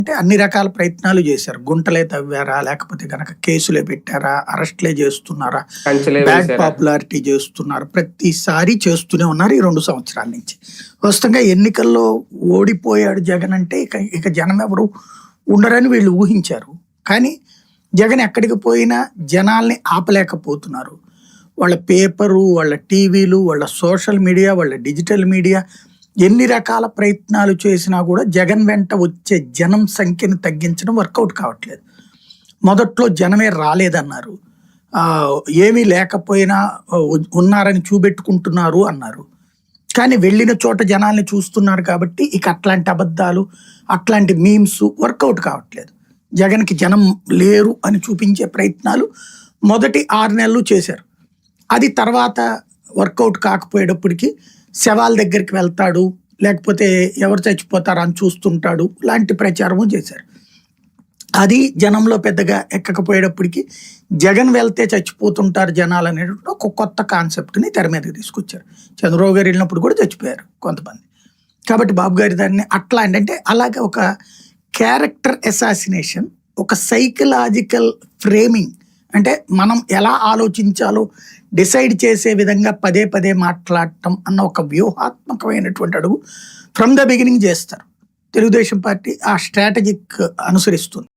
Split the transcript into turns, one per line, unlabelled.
అంటే అన్ని రకాల ప్రయత్నాలు చేశారు. గుంటలే తవ్వారా? లేకపోతే గనక కేసులే పెట్టారా? అరెస్ట్‌లే చేస్తున్నారా?
కంచెలే
బ్యాడ్
వేశారా?
పాపులారిటీ చేస్తున్నారు. ప్రతిసారి చేస్తూనే ఉన్నారు ఈ 2 సంవత్సరాల నుంచి. వాస్తవంగా ఎన్నికల్లో ఓడిపోయాడు జగన్ అంటే ఇక జనం ఎవరు ఉండరని వీళ్ళు ఊహించారు. కానీ జగన్ ఎక్కడికి పోయినా జనాల్ని ఆపలేకపోతున్నారు. వాళ్ళ పేపరు, వాళ్ళ టీవీలు, వాళ్ళ సోషల్ మీడియా, వాళ్ళ డిజిటల్ మీడియా ఎన్ని రకాల ప్రయత్నాలు చేసినా కూడా జగన్ వెంట వచ్చే జనం సంఖ్యను తగ్గించడం వర్కౌట్ కావట్లేదు. మొదట్లో జనమే రాలేదన్నారు. ఏమీ లేకపోయినా ఉన్నారని చూపెట్టుకుంటున్నారు అన్నారు. కానీ వెళ్ళిన చోట జనాల్ని చూస్తున్నారు కాబట్టి ఇక అట్లాంటి అబద్ధాలు, అట్లాంటి మీమ్స్ వర్కౌట్ కావట్లేదు. జగన్కి జనం లేరు అని చూపించే ప్రయత్నాలు మొదటి 6 నెలలు చేశారు. అది తర్వాత వర్కౌట్ కాకపోయేటప్పటికి శవాల దగ్గరికి వెళ్తాడు, లేకపోతే ఎవరు చచ్చిపోతారా అని చూస్తుంటాడు లాంటి ప్రచారము చేశారు. అది జనంలో పెద్దగా ఎక్కకపోయేటప్పటికి జగన్ వెళ్తే చచ్చిపోతుంటారు జనాలు అనేటువంటి ఒక కొత్త కాన్సెప్ట్ని తెర మీదకి తీసుకొచ్చారు. చంద్రబాబు గారు వెళ్ళినప్పుడు కూడా చచ్చిపోయారు కొంతమంది. కాబట్టి బాబు గారి దాన్ని అట్లా అంటే అలాగే ఒక క్యారెక్టర్ అసాసినేషన్, ఒక సైకలాజికల్ ఫ్రేమింగ్, అంటే మనం ఎలా ఆలోచించాలో డిసైడ్ చేసే విధంగా పదే పదే మాట్లాడటం అన్న ఒక వ్యూహాత్మకమైనటువంటి అడుగు ఫ్రమ్ ద బిగినింగ్ చేస్తారు. తెలుగుదేశం పార్టీ ఆ స్ట్రాటజిక్ అనుసరిస్తుంది.